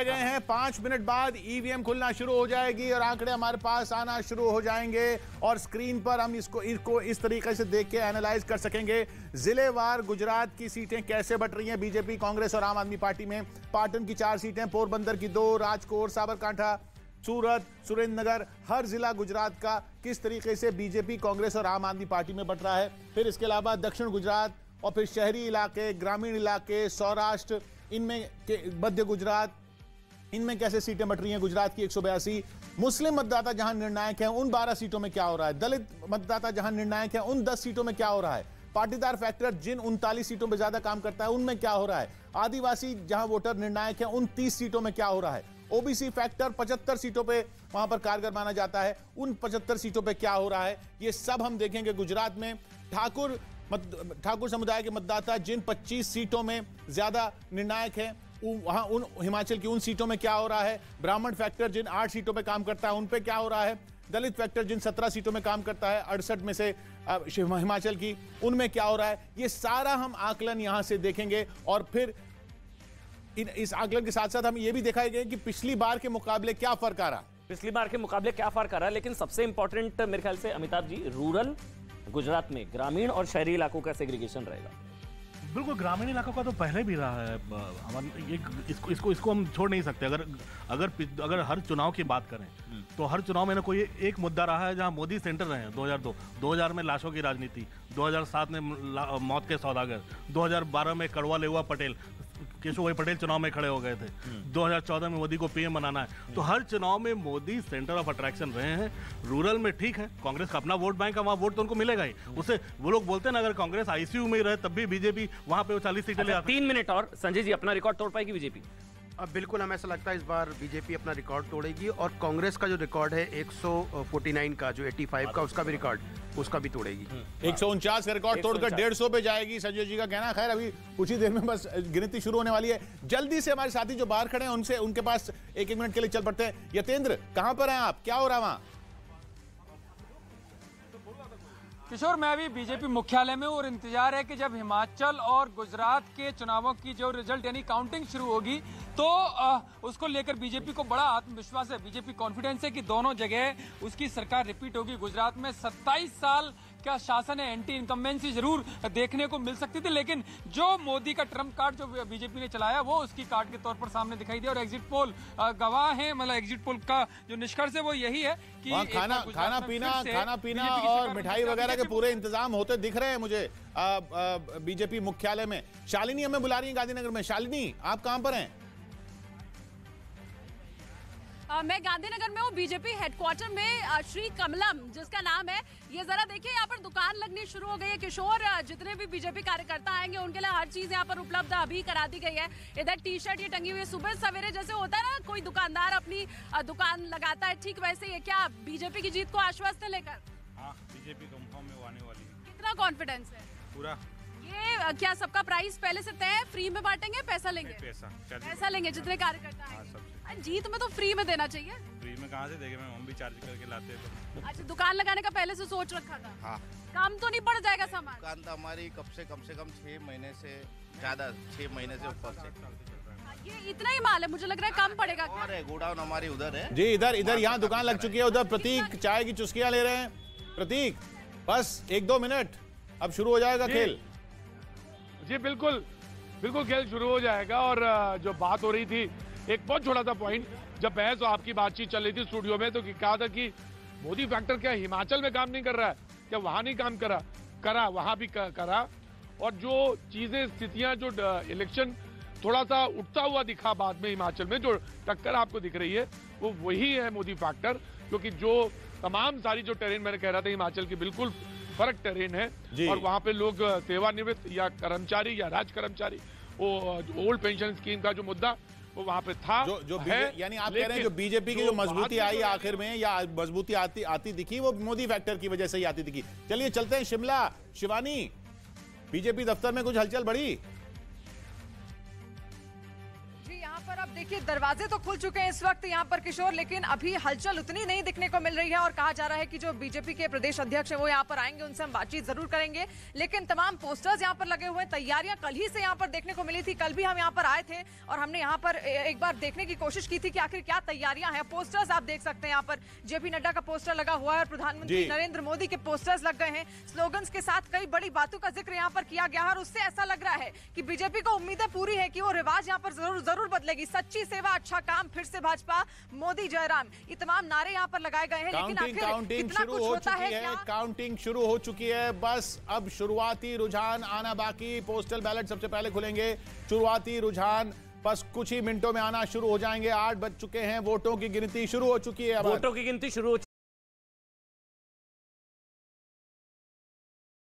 गए हैं। 5 मिनट बाद ईवीएम खुलना शुरू हो जाएगी और आंकड़े हमारे पास आना शुरू हो जाएंगे और स्क्रीन पर हम इसको इस तरीके से देख के एनालाइज कर सकेंगे जिलेवार गुजरात की सीटें कैसे बट रही हैं बीजेपी, कांग्रेस और आम आदमी पार्टी में। पाटन की 4 सीटें, पोरबंदर की 2, राजकोट, साबरकांठा, सूरत, सुरेंद्रनगर, हर जिला गुजरात का किस तरीके से बीजेपी, कांग्रेस और आम आदमी पार्टी में बट रहा है। फिर इसके अलावा दक्षिण गुजरात और फिर शहरी इलाके, ग्रामीण इलाके, सौराष्ट्र, इनमें मध्य गुजरात, इनमें कैसे सीटें बट रही हैं। गुजरात की 182, मुस्लिम मतदाता जहां निर्णायक हैं उन 12 सीटों में क्या हो रहा है। दलित मतदाता जहां निर्णायक हैं उन 10 सीटों में क्या हो रहा है। पाटीदार फैक्टर जिन 39 सीटों में ज्यादा काम करता है उनमें क्या हो रहा है। आदिवासी जहां वोटर निर्णायक हैं उन 30 सीटों में क्या हो रहा है। ओबीसी फैक्टर 75 सीटों पे वहां पर कारगर माना जाता है, उन 75 सीटों पे क्या हो रहा है, ये सब हम देखेंगे गुजरात में। ठाकुर समुदाय के मतदाता जिन 25 सीटों में ज्यादा निर्णायक हैं वहां उन हिमाचल की उन सीटों में क्या हो रहा है। ब्राह्मण फैक्टर जिन 8 सीटों पे काम करता है उन पे क्या हो रहा है। दलित फैक्टर जिन 17 सीटों में काम करता है 68 में से हिमाचल की, उनमें क्या हो रहा है। ये सारा हम आकलन यहां से देखेंगे और फिर इस आकलन के साथ साथ हम ये भी दिखाएंगे कि पिछली बार के मुकाबले क्या फर्क आ रहा। पिछली बार के मुकाबले क्या फर्क आ रहा है। लेकिन सबसे इंपॉर्टेंट मेरे ख्याल से अमिताभ जी, रूरल गुजरात में ग्रामीण और शहरी इलाकों का सेग्रीगेशन रहेगा। बिल्कुल, ग्रामीण इलाकों का तो पहले भी रहा है। इसको हम छोड़ नहीं सकते। अगर हर चुनाव की बात करें तो हर चुनाव में ना कोई एक मुद्दा रहा है जहां मोदी सेंटर रहे हैं। 2000 में लाशों की राजनीति, 2007 में मौत के सौदागर, 2012 में कड़वा लेवा पटेल, केशव भाई पटेल चुनाव में खड़े हो गए थे, 2014 में मोदी को पीएम बनाना है। तो हर चुनाव में मोदी सेंटर ऑफ अट्रैक्शन रहे हैं। रूरल में ठीक है, कांग्रेस का अपना वोट बैंक है, वहां वोट तो उनको मिलेगा ही। उससे वो लोग बोलते हैं ना, अगर कांग्रेस आईसीयू में ही रहे तब भी बीजेपी वहां पे 40 सीटें ले आती। 3 मिनट और संजय जी, अपना रिकॉर्ड तोड़ पाएगी बीजेपी? अब बिल्कुल हमें ऐसा लगता है इस बार बीजेपी अपना रिकॉर्ड तोड़ेगी और कांग्रेस का जो रिकॉर्ड है 149 का, जो 85 का, उसका भी रिकॉर्ड उसका भी तोड़ेगी। 149 का रिकॉर्ड तोड़कर 150 पे जाएगी, संजय जी का कहना। खैर अभी कुछ ही देर में बस गिनती शुरू होने वाली है। जल्दी से हमारे साथी जो बाहर खड़े हैं उनसे उनके पास एक मिनट के लिए चल पड़ते हैं। यतेंद्र, कहां पर हैं आप, क्या हो रहा है वहां? किशोर, मैं अभी बीजेपी मुख्यालय में हूं और इंतजार है कि जब हिमाचल और गुजरात के चुनावों की जो रिजल्ट यानी काउंटिंग शुरू होगी तो उसको लेकर बीजेपी को बड़ा आत्मविश्वास है। बीजेपी कॉन्फिडेंस है कि दोनों जगह उसकी सरकार रिपीट होगी। गुजरात में 27 साल का शासन है, एंटी इनकम्बेंसी जरूर देखने को मिल सकती थी, लेकिन जो मोदी का ट्रम्प कार्ड जो बीजेपी ने चलाया वो उसकी कार्ड के तौर पर सामने दिखाई दिया। और एग्जिट पोल गवाह है, मतलब एग्जिट पोल का जो निष्कर्ष है वो यही है कि खाना पीना और मिठाई वगैरह के पूरे इंतजाम होते दिख रहे हैं मुझे बीजेपी मुख्यालय में। शालिनी हमें बुला रही है गांधीनगर में। शालिनी, आप कहां पर हैं? मैं गांधीनगर में हूँ, बीजेपी हेडक्वार्टर में। श्री कमलम जिसका नाम है, ये जरा देखिए, यहाँ पर दुकान लगनी शुरू हो गई है। किशोर, जितने भी बीजेपी कार्यकर्ता आएंगे उनके लिए हर चीज यहाँ पर उपलब्ध अभी करा दी गई है। इधर टी शर्ट ये टंगी हुई है। सुबह सवेरे जैसे होता है ना, कोई दुकानदार अपनी दुकान लगाता है, ठीक वैसे ही क्या बीजेपी की जीत को आश्वस्त है लेकर? हाँ, बीजेपी कंफर्म में आने वाली है। कितना कॉन्फिडेंस है? पूरा। ये क्या सबका प्राइस पहले से तय है? फ्री में बांटेंगे, पैसा लेंगे? पैसा लेंगे जितने कार्यकर्ता आएंगे। जीत में तो फ्री में देना चाहिए। फ्री में कहाँ से देंगे मैम, हम भी चार्ज करके लाते हैं तो। अच्छा, दुकान लगाने का पहले से सोच रखा था? हाँ। काम तो नहीं पड़ जाएगा सामान? दुकान तो हमारी कम से कम 6 महीने से ज्यादा, 6 महीने से ऊपर से। ये इतना ही माल है, मुझे लग रहा है कम पड़ेगा। और है गोडाउन हमारी उधर है जी, इधर यहाँ दुकान लग चुकी है। उधर प्रतीक चाय की चुस्कियां ले रहे हैं। प्रतीक, बस 1-2 मिनट, अब शुरू हो जाएगा खेल। जी बिल्कुल खेल शुरू हो जाएगा। और जो बात हो रही थी, एक बहुत छोटा सा पॉइंट, जब बहस और आपकी बातचीत चल रही थी स्टूडियो में, तो कहा था कि मोदी फैक्टर क्या हिमाचल में काम नहीं कर रहा है क्या, वहां नहीं काम करा वहां भी करा। और जो चीजें, स्थितियां, जो इलेक्शन थोड़ा सा उठता हुआ दिखा बाद में हिमाचल में, जो टक्कर आपको दिख रही है वो वही है मोदी फैक्टर। क्योंकि जो तमाम सारी जो टेरेन मैंने कह रहा था हिमाचल की बिल्कुल फर्क टेरेन है और वहां पे लोग सेवानिवृत्त या कर्मचारी या राज कर्मचारी, वो ओल्ड पेंशन स्कीम का जो मुद्दा वो वहां पे था। जो यानी आप कह रहे हैं जो बीजेपी की जो मजबूती आई आखिर में, या मजबूती आती दिखी, वो मोदी फैक्टर की वजह से ही आती दिखी। चलिए चलते हैं शिमला। शिवानी, बीजेपी दफ्तर में कुछ हलचल बढ़ी? जी, यहाँ पर आप देखिए दरवाजे तो खुल चुके हैं इस वक्त यहाँ पर किशोर, लेकिन अभी हलचल उतनी नहीं दिखने को मिल रही है और कहा जा रहा है कि जो बीजेपी के प्रदेश अध्यक्ष है वो यहाँ पर आएंगे, उनसे हम बातचीत जरूर करेंगे। लेकिन तमाम पोस्टर्स यहाँ पर लगे हुए हैं, तैयारियां कल ही से यहाँ पर देखने को मिली थी। कल भी हम यहाँ पर आए थे और हमने यहाँ पर एक बार देखने की कोशिश की थी कि आखिर क्या तैयारियां हैं। पोस्टर्स आप देख सकते हैं, यहाँ पर जेपी नड्डा का पोस्टर लगा हुआ है और प्रधानमंत्री नरेंद्र मोदी के पोस्टर्स लग गए हैं। स्लोगन्स के साथ कई बड़ी बातों का जिक्र यहाँ पर किया गया है और उससे ऐसा लग रहा है कि बीजेपी को उम्मीदें पूरी है कि वो रिवाज यहाँ पर जरूर बदलेगी। सच्ची सेवा, अच्छा काम, फिर से भाजपा, मोदी जयराम, ये तमाम नारे यहाँ पर लगाए गए हैं। लेकिन आखिर कितना कुछ होता है क्या? काउंटिंग शुरू हो चुकी है, बस अब शुरुआती रुझान आना बाकी। पोस्टल बैलेट सबसे पहले खुलेंगे, शुरुआती रुझान बस कुछ ही मिनटों में आना शुरू हो जाएंगे। 8 बज चुके हैं, वोटों की गिनती शुरू हो चुकी है। वोटों की गिनती शुरू हो